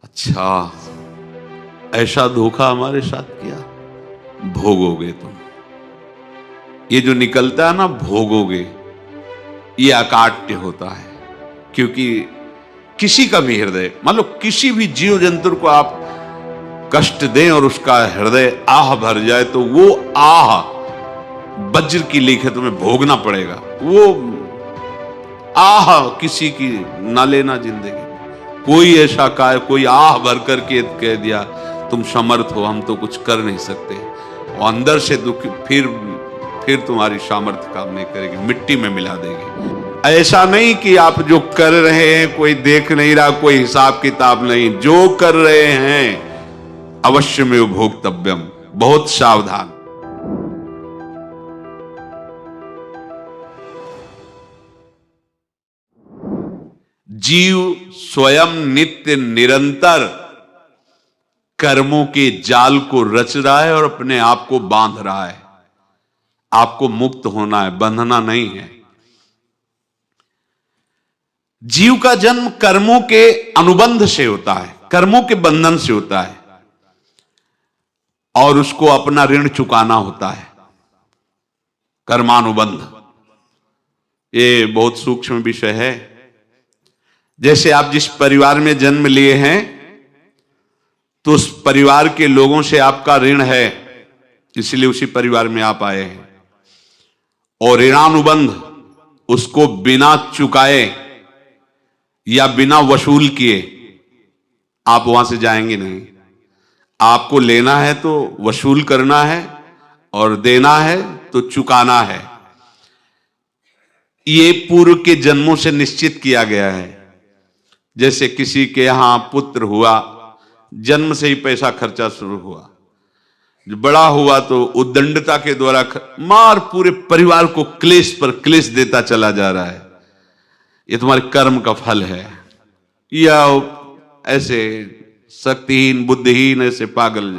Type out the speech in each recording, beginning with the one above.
अच्छा, ऐसा धोखा हमारे साथ किया, भोगोगे तुम। ये जो निकलता है ना भोगोगे, ये अकाट्य होता है। क्योंकि किसी का भी हृदय, मान लो किसी भी जीव जंतु को आप कष्ट दें और उसका हृदय आह भर जाए, तो वो आह वज्र की लीक है, तुम्हें भोगना पड़ेगा। वो आह किसी की ना लेना जिंदगी। कोई ऐसा कोई आह भर करके कह दिया तुम समर्थ हो, हम तो कुछ कर नहीं सकते, और अंदर से दुख, फिर तुम्हारी सामर्थ्य काम नहीं करेगी, मिट्टी में मिला देगी। ऐसा नहीं कि आप जो कर रहे हैं कोई देख नहीं रहा, कोई हिसाब किताब नहीं, जो कर रहे हैं अवश्य में भोक्तव्यम, बहुत सावधान। जीव स्वयं नित्य निरंतर कर्मों के जाल को रच रहा है और अपने आप को बांध रहा है। आपको मुक्त होना है, बंधना नहीं है। जीव का जन्म कर्मों के अनुबंध से होता है, कर्मों के बंधन से होता है, और उसको अपना ऋण चुकाना होता है। कर्मानुबंध ये बहुत सूक्ष्म विषय है। जैसे आप जिस परिवार में जन्म लिए हैं, तो उस परिवार के लोगों से आपका ऋण है, इसलिए उसी परिवार में आप आए हैं। और ऋणानुबंध उसको बिना चुकाए या बिना वसूल किए आप वहां से जाएंगे नहीं। आपको लेना है तो वसूल करना है, और देना है तो चुकाना है। ये पूर्व के जन्मों से निश्चित किया गया है। जैसे किसी के यहां पुत्र हुआ, जन्म से ही पैसा खर्चा शुरू हुआ, जो बड़ा हुआ तो उद्दंडता के द्वारा मार पूरे परिवार को क्लेश पर क्लेश देता चला जा रहा है। ये तुम्हारे कर्म का फल है। या ऐसे शक्तिहीन बुद्धिहीन ऐसे पागल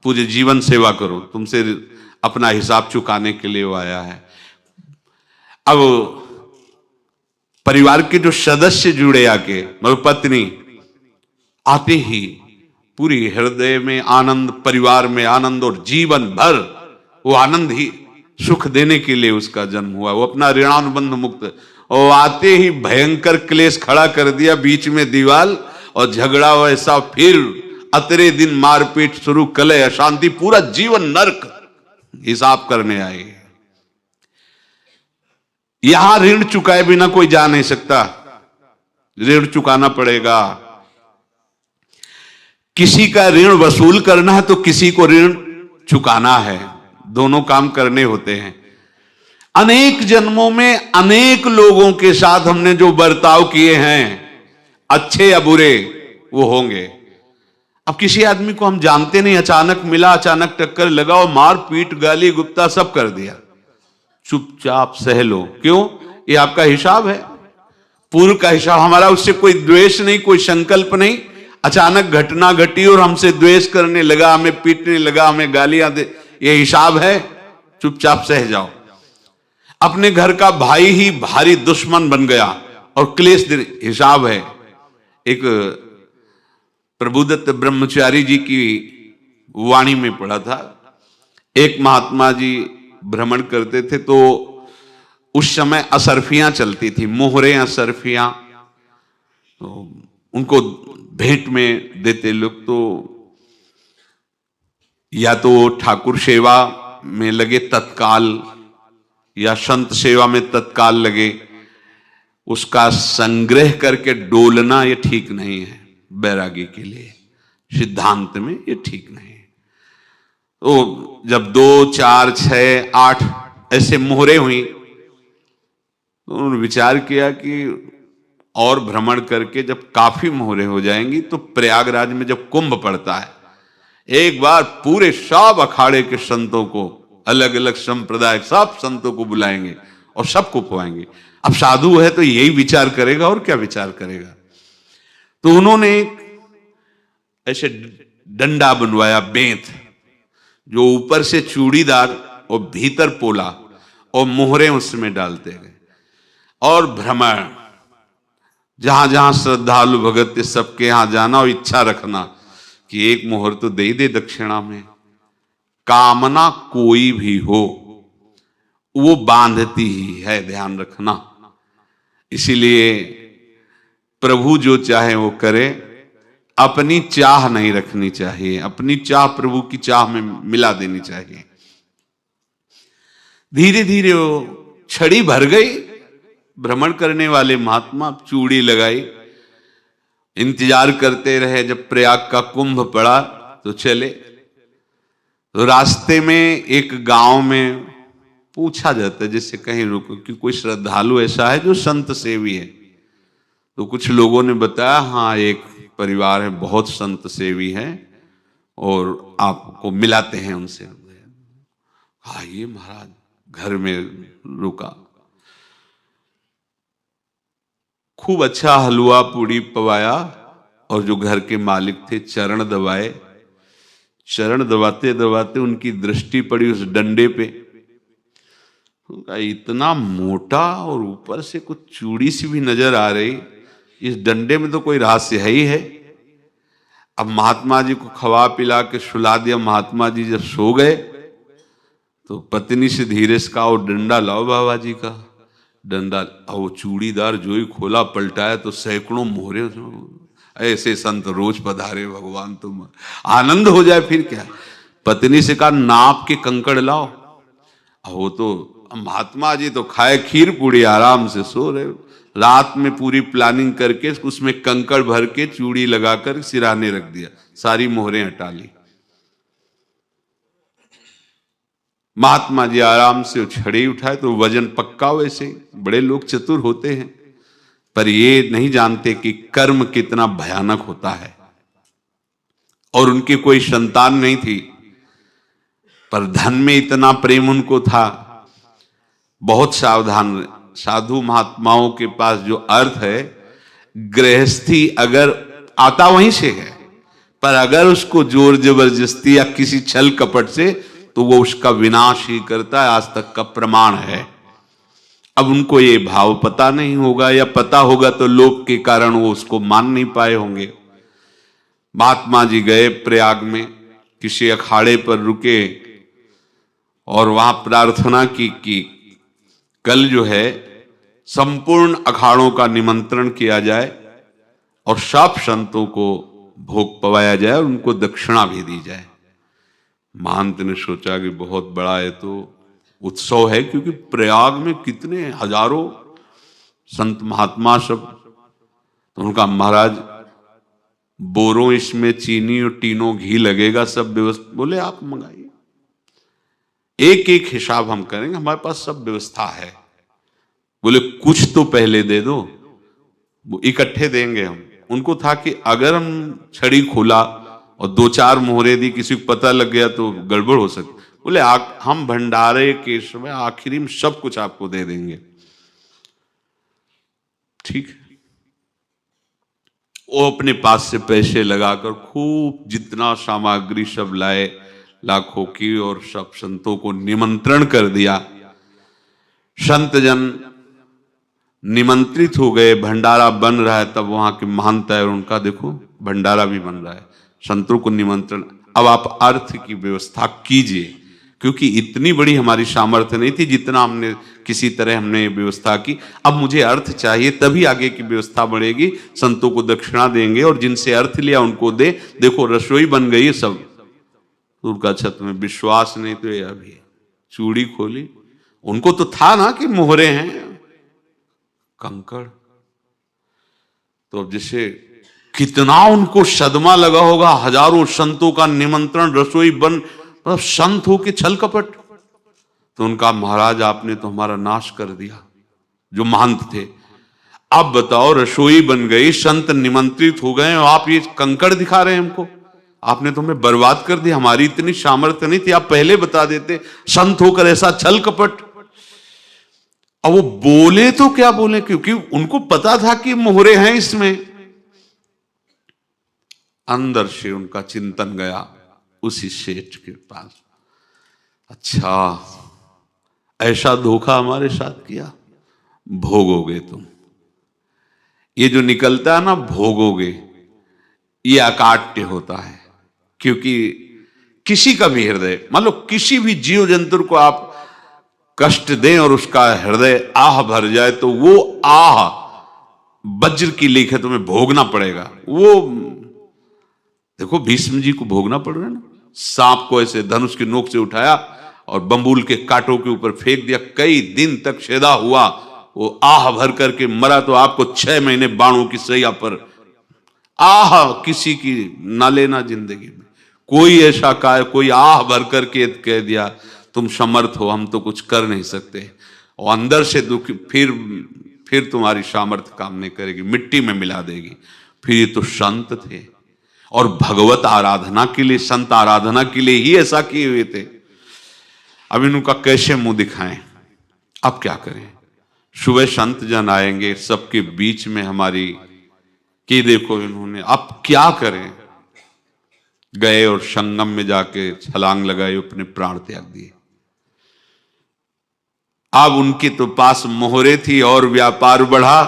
पूरे जीवन सेवा करो, तुमसे अपना हिसाब चुकाने के लिए वो आया है। अब परिवार के जो सदस्य जुड़े आके, मतलब पत्नी आते ही पूरी हृदय में आनंद, परिवार में आनंद, और जीवन भर वो आनंद ही सुख देने के लिए उसका जन्म हुआ। वो अपना ऋणानुबंध मुक्त, और आते ही भयंकर क्लेश खड़ा कर दिया, बीच में दीवाल और झगड़ा वैसा, फिर अतरे दिन मारपीट शुरू, कलह अशांति, पूरा जीवन नरक हिसाब करने आए। यहां ऋण चुकाए बिना कोई जा नहीं सकता, ऋण चुकाना पड़ेगा। किसी का ऋण वसूल करना है तो किसी को ऋण चुकाना है, दोनों काम करने होते हैं। अनेक जन्मों में अनेक लोगों के साथ हमने जो बर्ताव किए हैं, अच्छे या बुरे, वो होंगे। अब किसी आदमी को हम जानते नहीं, अचानक मिला, अचानक टक्कर लगा और मार पीट गाली गुप्ता सब कर दिया, चुपचाप सह लो। क्यों? ये आपका हिसाब है, पूर्व का हिसाब। हमारा उससे कोई द्वेष नहीं, कोई संकल्प नहीं। अचानक घटना घटी और हमसे द्वेष करने लगा, हमें पीटने लगा, हमें गालियां दे, ये हिसाब है, चुपचाप सह जाओ। अपने घर का भाई ही भारी दुश्मन बन गया और क्लेश हिसाब है। एक प्रभुदत्त ब्रह्मचारी जी की वाणी में पढ़ा था, एक महात्मा जी भ्रमण करते थे, तो उस समय असरफियां चलती थी, मोहरे असरफियां, तो उनको भेंट में देते लोग। तो या तो ठाकुर सेवा में लगे तत्काल, या संत सेवा में तत्काल लगे, उसका संग्रह करके डोलना ये ठीक नहीं है। बैरागी के लिए सिद्धांत में ये ठीक नहीं है। तो जब 2, 4, 6, 8 ऐसे मोहरे हुई, तो उन्होंने विचार किया कि और भ्रमण करके जब काफी मोहरे हो जाएंगी तो प्रयागराज में जब कुंभ पड़ता है, एक बार पूरे सब अखाड़े के संतों को, अलग अलग संप्रदाय सब संतों को बुलाएंगे और सबको पुआएंगे। अब साधु है तो यही विचार करेगा, और क्या विचार करेगा। तो उन्होंने ऐसे डंडा बनवाया, बेंत, जो ऊपर से चूड़ीदार और भीतर पोला, और मोहरे उसमें डालते गए और भ्रमण। जहां जहां श्रद्धालु भगत थे सबके यहां जाना और इच्छा रखना कि एक मोहर तो दे दे दक्षिणा में। कामना कोई भी हो वो बांधती ही है, ध्यान रखना। इसीलिए प्रभु जो चाहे वो करे, अपनी चाह नहीं रखनी चाहिए, अपनी चाह प्रभु की चाह में मिला देनी चाहिए। धीरे धीरे वो छड़ी भर गई। भ्रमण करने वाले महात्मा चूड़ी लगाई, इंतजार करते रहे। जब प्रयाग का कुंभ पड़ा तो चले। तो रास्ते में एक गांव में पूछा जाता है, जैसे कहीं रुको कि कोई श्रद्धालु ऐसा है जो संत सेवी है। तो कुछ लोगों ने बताया, हाँ एक परिवार है बहुत संत सेवी है और आपको मिलाते हैं उनसे। आइए महाराज, घर में रुका। खूब अच्छा हलवा पूड़ी पवाया और जो घर के मालिक थे चरण दबाए। चरण दबाते दबाते उनकी दृष्टि पड़ी उस डंडे पे। इतना मोटा और ऊपर से कुछ चूड़ी सी भी नजर आ रही, इस डंडे में तो कोई रहस्य है ही है। अब महात्मा जी को खवा पिला के सुला दिया। महात्मा जी जब सो गए तो पत्नी से धीरे से कहा, वो डंडा लाओ बाबा जी का। डंडा, वो चूड़ीदार जो ही खोला पलटाया तो सैकड़ों मोहरे। ऐसे संत रोज पधारे भगवान, तुम आनंद हो जाए फिर क्या। पत्नी से कहा, नाप के कंकड़ लाओ। वो तो महात्मा जी तो खाए खीर पूड़ी, आराम से सो रहे। रात में पूरी प्लानिंग करके उसमें कंकड़ भर के चूड़ी लगाकर सिराने रख दिया, सारी मोहरें हटा ली। महात्मा जी आराम से छड़ी उठाए तो वजन पक्का। वैसे बड़े लोग चतुर होते हैं, पर ये नहीं जानते कि कर्म कितना भयानक होता है। और उनकी कोई संतान नहीं थी, पर धन में इतना प्रेम उनको था। बहुत सावधान। साधु महात्माओं के पास जो अर्थ है, गृहस्थी अगर आता वहीं से है, पर अगर उसको जोर जबरदस्ती या किसी छल कपट से, तो वो उसका विनाश ही करता है। आज तक का प्रमाण है। अब उनको ये भाव पता नहीं होगा, या पता होगा तो लोभ के कारण वो उसको मान नहीं पाए होंगे। महात्मा जी गए प्रयाग में, किसी अखाड़े पर रुके और वहां प्रार्थना की कि कल जो है संपूर्ण अखाड़ों का निमंत्रण किया जाए और सब संतों को भोग पवाया जाए और उनको दक्षिणा भी दी जाए। महंत ने सोचा कि बहुत बड़ा है तो उत्सव है, क्योंकि प्रयाग में कितने हजारों संत महात्मा सब। तो उनका, महाराज बोरों इसमें चीनी और टीनों घी लगेगा, सब व्यवस्था। बोले आप मंगाइए, एक एक हिसाब हम करेंगे, हमारे पास सब व्यवस्था है। बोले कुछ तो पहले दे दो, वो इकट्ठे देंगे हम। उनको था कि अगर हम छड़ी खोला और दो चार मोहरे दी, किसी को पता लग गया तो गड़बड़ हो सकती। बोले हम भंडारे के समय आखिरी में सब कुछ आपको दे देंगे। ठीक है। वो अपने पास से पैसे लगाकर खूब जितना सामग्री सब लाए लाखों की, और सब संतों को निमंत्रण कर दिया। संत जन निमंत्रित हो गए, भंडारा बन रहा है। तब वहां के महंत है और उनका देखो भंडारा भी बन रहा है, संतों को निमंत्रण। अब आप अर्थ की व्यवस्था कीजिए, क्योंकि इतनी बड़ी हमारी सामर्थ्य नहीं थी जितना हमने किसी तरह हमने व्यवस्था की। अब मुझे अर्थ चाहिए, तभी आगे की व्यवस्था बढ़ेगी। संतों को दक्षिणा देंगे और जिनसे अर्थ लिया उनको दे। देखो रसोई बन गई सब। उनका छत में विश्वास नहीं तो ये अभी चूड़ी खोली। उनको तो था ना कि मोहरे हैं, कंकड़। तो अब जैसे कितना उनको सदमा लगा होगा, हजारों संतों का निमंत्रण, रसोई बन, मतलब संत हो के छल कपट। तो उनका, महाराज आपने तो हमारा नाश कर दिया, जो महंत थे। अब बताओ रसोई बन गई, संत निमंत्रित हो गए और आप ये कंकड़ दिखा रहे हैं हमको। आपने तो हमें बर्बाद कर दिया, हमारी इतनी सामर्थ्य नहीं थी, आप पहले बता देते। संत होकर ऐसा छल कपट। अब वो बोले तो क्या बोले, क्योंकि उनको पता था कि मोहरे हैं इसमें। अंदर से उनका चिंतन गया उसी सेठ के पास, अच्छा ऐसा धोखा हमारे साथ किया, भोगोगे तुम। ये जो निकलता है ना भोगोगे, ये अकाट्य होता है। क्योंकि किसी का भी हृदय, मान लो किसी भी जीव जंतु को आप कष्ट दें और उसका हृदय आह भर जाए, तो वो आह वज्र की लेख तुम्हें भोगना पड़ेगा। वो देखो भीष्म जी को भोगना पड़ रहा है ना, सांप को ऐसे धनुष की नोक से उठाया और बंबूल के कांटों के ऊपर फेंक दिया, कई दिन तक छेदा हुआ, वो आह भर करके मरा। तो आपको 6 महीने बाणों की सैया पर आह किसी की ना लेना जिंदगी में। कोई ऐसा कोई आह भर करके कह दिया तुम समर्थ हो, हम तो कुछ कर नहीं सकते, और अंदर से दुख, फिर तुम्हारी सामर्थ्य काम नहीं करेगी, मिट्टी में मिला देगी। फिर ये तो संत थे और भगवत आराधना के लिए, संत आराधना के लिए ही ऐसा किए हुए थे। अब इनका कैसे मुंह दिखाएं, अब क्या करें। सुबह संत जन आएंगे, सबके बीच में हमारी कि देखो इन्होंने, अब क्या करें। गए और संगम में जाके छलांग लगाई, अपने प्राण त्याग दिए। अब उनके तो पास मोहरे थी और व्यापार बढ़ा,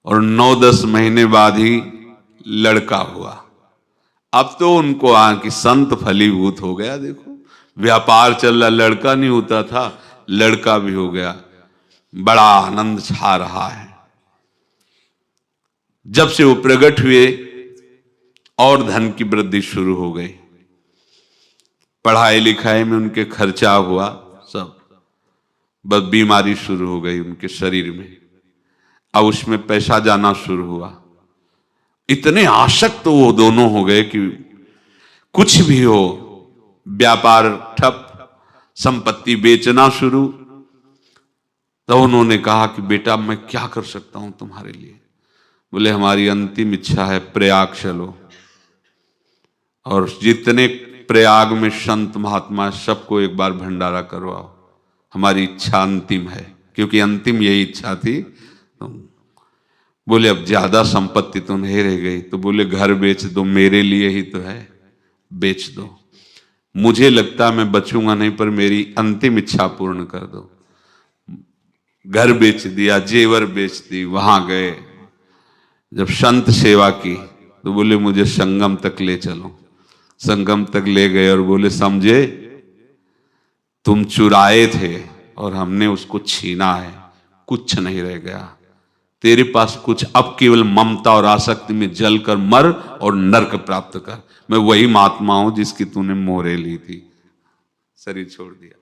और 9-10 महीने बाद ही लड़का हुआ। अब तो उनको कि संत फलीभूत हो गया। देखो व्यापार चल रहा, लड़का नहीं होता था, लड़का भी हो गया, बड़ा आनंद छा रहा है। जब से वो प्रकट हुए और धन की वृद्धि शुरू हो गई, पढ़ाई लिखाई में उनके खर्चा हुआ सब, बस बीमारी शुरू हो गई उनके शरीर में, अब उसमें पैसा जाना शुरू हुआ। इतने आसक्त तो वो दोनों हो गए कि कुछ भी हो, व्यापार ठप, संपत्ति बेचना शुरू। तो उन्होंने कहा कि बेटा मैं क्या कर सकता हूं तुम्हारे लिए। बोले हमारी अंतिम इच्छा है प्रयाग चलो, और जितने प्रयाग में संत महात्मा सबको एक बार भंडारा करवाओ, हमारी इच्छा अंतिम है। क्योंकि अंतिम यही इच्छा थी। तो बोले अब ज्यादा संपत्ति तो नहीं रह गई, तो बोले घर बेच दो, मेरे लिए ही तो है, बेच दो। मुझे लगता मैं बचूंगा नहीं, पर मेरी अंतिम इच्छा पूर्ण कर दो। घर बेच दिया, जेवर बेच दी। वहां गए, जब संत सेवा की तो बोले मुझे संगम तक ले चलो। संगम तक ले गए और बोले समझे तुम चुराए थे और हमने उसको छीना है, कुछ नहीं रह गया तेरे पास कुछ, अब केवल ममता और आसक्ति में जलकर मर और नरक प्राप्त कर। मैं वही महात्मा हूं जिसकी तूने मोहरे ली थी, शरीर छोड़ दिया।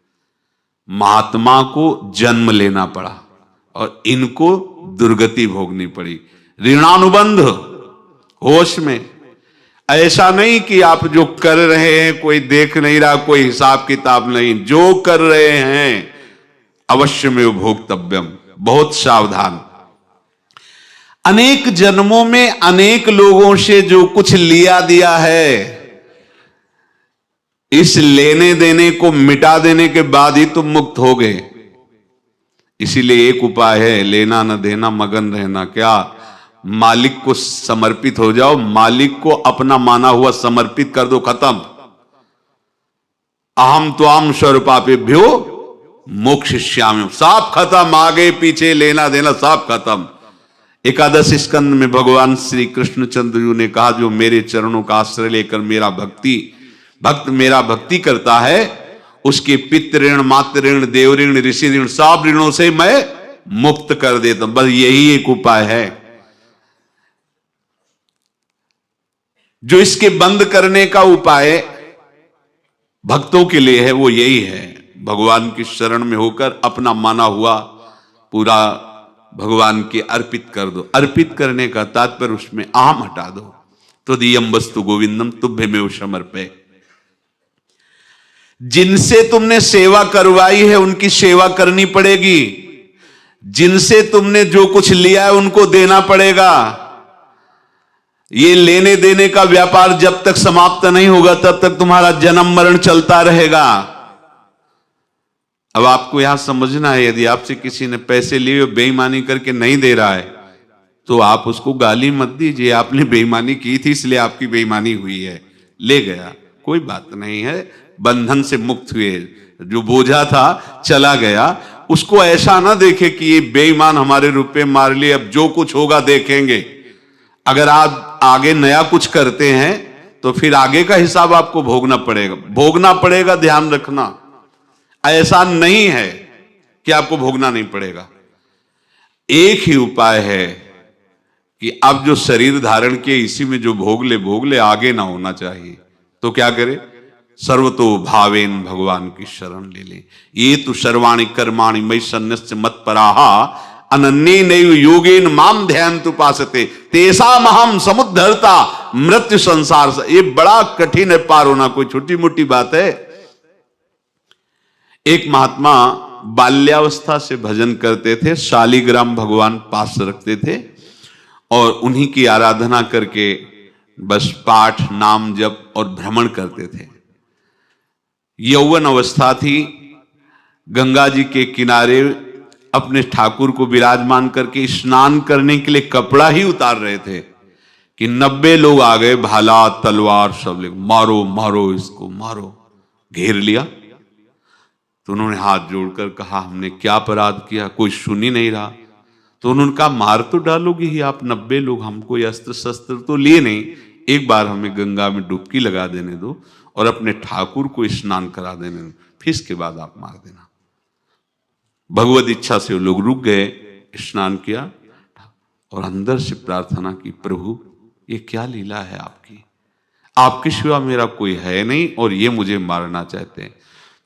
महात्मा को जन्म लेना पड़ा और इनको दुर्गति भोगनी पड़ी। ऋणानुबंध होश में, ऐसा नहीं कि आप जो कर रहे हैं कोई देख नहीं रहा, कोई हिसाब किताब नहीं, जो कर रहे हैं अवश्य में भोक्तव्यम, बहुत सावधान। अनेक जन्मों में अनेक लोगों से जो कुछ लिया दिया है, इस लेने देने को मिटा देने के बाद ही तुम मुक्त हो गए। इसीलिए एक उपाय है, लेना न देना मगन रहना। क्या? मालिक को समर्पित हो जाओ, मालिक को अपना माना हुआ समर्पित कर दो, खत्म। अहम त्वाम स्वरूपापेभ्यो मोक्षयिष्यामि, सब खत्म। आगे पीछे लेना देना सब खत्म। एकादश स्कंद में भगवान श्री कृष्णचंद्र जी ने कहा जो मेरे चरणों का आश्रय लेकर भक्त मेरा भक्ति करता है, उसके पितृ ऋण, मातृ ऋण, देव ऋण, ऋषि ऋण, सब ऋणों से मैं मुक्त कर देता हूं। बस यही एक उपाय है जो इसके बंद करने का उपाय भक्तों के लिए है, वो यही है, भगवान की शरण में होकर अपना माना हुआ पूरा भगवान के अर्पित कर दो। अर्पित करने का तात्पर्य उसमें अहम हटा दो। तो दियम वस्तु गोविंदम तुभ्यमेव समर्पये। जिनसे तुमने सेवा करवाई है उनकी सेवा करनी पड़ेगी, जिनसे तुमने जो कुछ लिया है उनको देना पड़ेगा। ये लेने देने का व्यापार जब तक समाप्त नहीं होगा तब तक तुम्हारा जन्म मरण चलता रहेगा। अब आपको यहां समझना है, यदि आपसे किसी ने पैसे लिए बेईमानी करके नहीं दे रहा है तो आप उसको गाली मत दीजिए, आपने बेईमानी की थी इसलिए आपकी बेईमानी हुई है, ले गया, कोई बात नहीं है, बंधन से मुक्त हुए, जो बोझा था चला गया, उसको ऐसा ना देखे कि ये बेईमान हमारे रुपए मार लिए, अब जो कुछ होगा देखेंगे। अगर आप आगे नया कुछ करते हैं तो फिर आगे का हिसाब आपको भोगना पड़ेगा, ध्यान रखना। ऐसा नहीं है कि आपको भोगना नहीं पड़ेगा। एक ही उपाय है कि अब जो शरीर धारण किए इसी में जो भोग ले, आगे ना होना चाहिए। तो क्या करे? सर्वतो भावेन भगवान की शरण ले ले। ये तो सर्वाणि कर्माणि मयि सन्न्यस्य मत्पराहा अनन्येनैव योगेन माम ध्यायन्तु उपासते तेषामहं समुद्धरता मृत्यु संसार से। ये बड़ा कठिन है पार होना, कोई छोटी मोटी बात है। एक महात्मा बाल्यावस्था से भजन करते थे, शालिग्राम भगवान पास रखते थे और उन्हीं की आराधना करके बस पाठ नाम जप और भ्रमण करते थे। यौवन अवस्था थी, गंगा जी के किनारे अपने ठाकुर को विराजमान करके स्नान करने के लिए कपड़ा ही उतार रहे थे कि 90 लोग आ गए, भाला तलवार सब ले, मारो मारो इसको मारो, घेर लिया। तो उन्होंने हाथ जोड़कर कहा हमने क्या अपराध किया, कोई सुन ही नहीं रहा। तो उन्होंने कहा मार तो डालोगे ही आप 90 लोग, हम कोई अस्त्र शस्त्र तो लिए नहीं, एक बार हमें गंगा में डुबकी लगा देने दो और अपने ठाकुर को स्नान करा देने दो, फिर इसके बाद आप मार देना। भगवत इच्छा से वो लोग रुक गए, स्नान किया और अंदर से प्रार्थना की, प्रभु ये क्या लीला है आपकी, आपके सिवा मेरा कोई है नहीं और ये मुझे मारना चाहते हैं।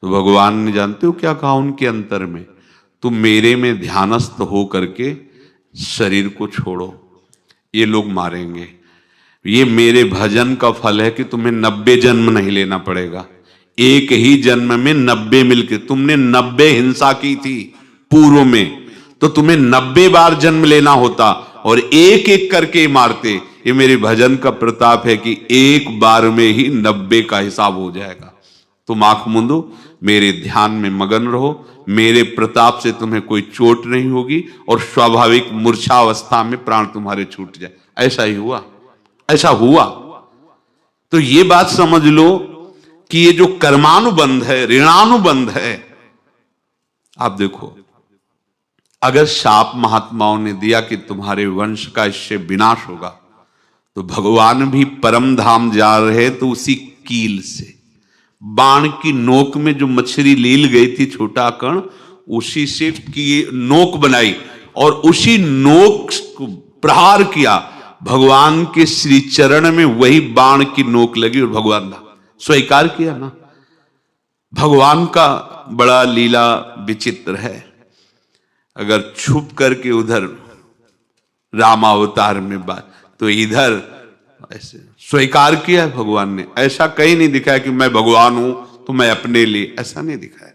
तो भगवान ने जानते हो क्या कहा उनके अंतर में, तुम मेरे में ध्यानस्थ हो करके शरीर को छोड़ो, ये लोग मारेंगे। ये मेरे भजन का फल है कि तुम्हें 90 जन्म नहीं लेना पड़ेगा, एक ही जन्म में 90 मिलके, तुमने 90 हिंसा की थी पूर्व में, तो तुम्हें 90 बार जन्म लेना होता और एक एक करके मारते। ये मेरे भजन का प्रताप है कि एक बार में ही 90 का हिसाब हो जाएगा। तुम आंख मूंदो, मेरे ध्यान में मगन रहो, मेरे प्रताप से तुम्हें कोई चोट नहीं होगी और स्वाभाविक मूर्छावस्था में प्राण तुम्हारे छूट जाए। ऐसा ही हुआ, ऐसा हुआ। तो ये बात समझ लो कि ये जो कर्मानुबंध है, ऋणानुबंध है। आप देखो, अगर शाप महात्माओं ने दिया कि तुम्हारे वंश का इससे विनाश होगा, तो भगवान भी परम धाम जा रहे तो उसी कील से, बाण की नोक में जो मछली लील गई थी छोटा कण, उसी से की नोक बनाई और उसी नोक को प्रहार किया। भगवान के श्री चरण में वही बाण की नोक लगी और भगवान ने स्वीकार किया ना। भगवान का बड़ा लीला विचित्र है। अगर छुप करके उधर रामावतार में बात, तो इधर ऐसे स्वीकार किया है भगवान ने। ऐसा कहीं नहीं दिखाया कि मैं भगवान हूं तो मैं अपने लिए, ऐसा नहीं दिखाया।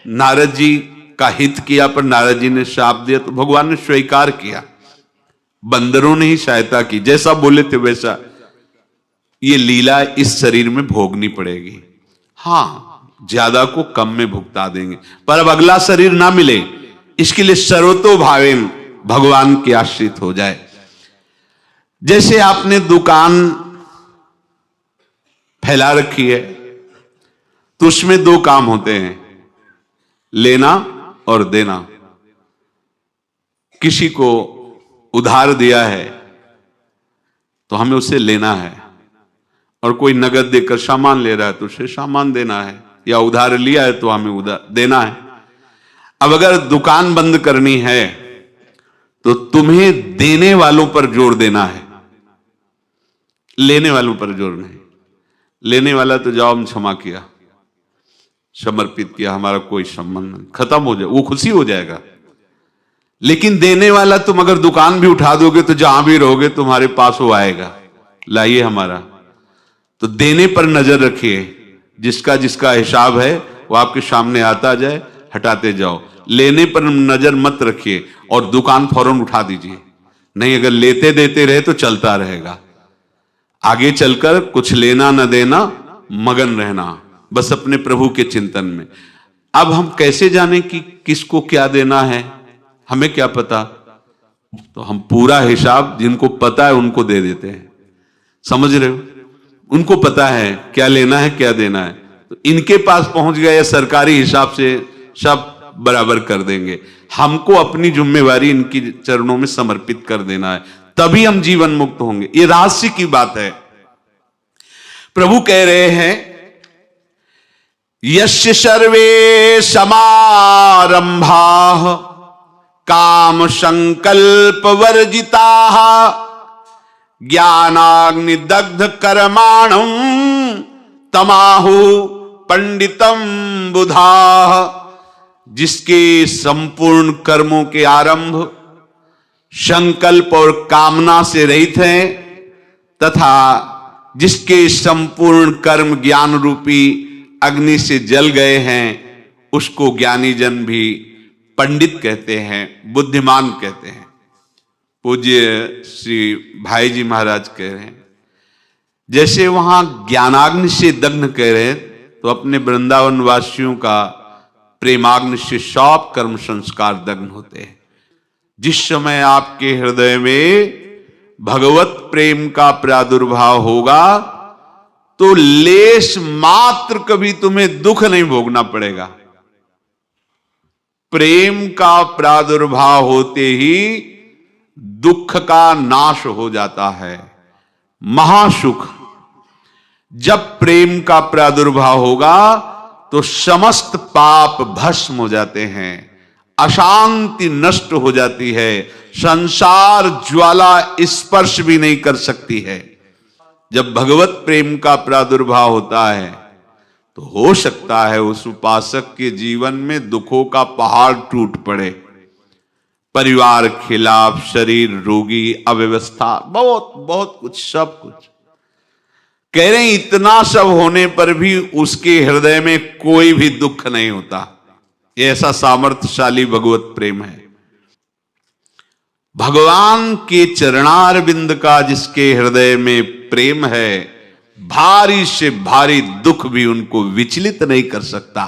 नारद जी का हित किया पर नारद जी ने शाप दिया तो भगवान ने स्वीकार किया। बंदरों ने ही सहायता की, जैसा बोले थे वैसा। ये लीला इस शरीर में भोगनी पड़ेगी। हाँ, ज्यादा को कम में भुगता देंगे, पर अब अगला शरीर ना मिले, इसके लिए सर्वतो भावेन भगवान के आश्रित हो जाए। जैसे आपने दुकान फैला रखी है तो उसमें दो काम होते हैं, लेना और देना। किसी को उधार दिया है तो हमें उसे लेना है, और कोई नगद देकर सामान ले रहा है तो उसे सामान देना है, या उधार लिया है तो हमें उधार देना है। अब अगर दुकान बंद करनी है तो तुम्हें देने वालों पर जोर देना है, लेने वालों पर जोर नहीं। लेने वाला तो जाओ हम क्षमा किया, समर्पित किया, हमारा कोई संबंध नहीं, खत्म हो जाए, वो खुशी हो जाएगा। लेकिन देने वाला तुम अगर दुकान भी उठा दोगे तो जहां भी रहोगे तुम्हारे पास वो आएगा, लाइए हमारा। तो देने पर नजर रखिए, जिसका जिसका हिसाब है वो आपके सामने आता जाए, हटाते जाओ। लेने पर नजर मत रखिए और दुकान फौरन उठा दीजिए, नहीं अगर लेते देते रहे तो चलता रहेगा। आगे चलकर कुछ लेना न देना, मगन रहना बस अपने प्रभु के चिंतन में। अब हम कैसे जाने कि किसको क्या देना है, हमें क्या पता? तो हम पूरा हिसाब जिनको पता है उनको दे देते हैं, समझ रहे हो? उनको पता है क्या लेना है क्या देना है, तो इनके पास पहुंच गए, सरकारी हिसाब से सब बराबर कर देंगे। हमको अपनी जिम्मेवारी इनकी चरणों में समर्पित कर देना है, तभी हम जीवन मुक्त होंगे। ये रहस्य की बात है। प्रभु कह रहे हैं यस्य सर्वे समारंभाः काम संकल्प वर्जिताः ज्ञानाग्नि दग्ध कर्माणं तमाहु पंडितम बुधाः। जिसके संपूर्ण कर्मों के आरंभ संकल्प और कामना से रहित हैं तथा जिसके संपूर्ण कर्म ज्ञान रूपी अग्नि से जल गए हैं, उसको ज्ञानी जन भी पंडित कहते हैं, बुद्धिमान कहते हैं। पूज्य श्री भाई जी महाराज कह रहे हैं जैसे वहां ज्ञानाग्नि से दग्ध कह रहे हैं, तो अपने वृंदावन वासियों का प्रेमाग्नि से सब कर्म संस्कार दग्ध होते हैं। जिस समय आपके हृदय में भगवत प्रेम का प्रादुर्भाव होगा तो लेश मात्र कभी तुम्हें दुख नहीं भोगना पड़ेगा। प्रेम का प्रादुर्भाव होते ही दुख का नाश हो जाता है, महासुख। जब प्रेम का प्रादुर्भाव होगा तो समस्त पाप भस्म हो जाते हैं, अशांति नष्ट हो जाती है, संसार ज्वाला स्पर्श भी नहीं कर सकती है। जब भगवत प्रेम का प्रादुर्भाव होता है तो हो सकता है उस उपासक के जीवन में दुखों का पहाड़ टूट पड़े, परिवार खिलाफ, शरीर रोगी, अव्यवस्था, बहुत बहुत कुछ, सब कुछ। कह रहे हैं इतना सब होने पर भी उसके हृदय में कोई भी दुख नहीं होता। ये ऐसा सामर्थ्यशाली भगवत प्रेम है। भगवान के चरणार बिंद का जिसके हृदय में प्रेम है, भारी से भारी दुख भी उनको विचलित नहीं कर सकता।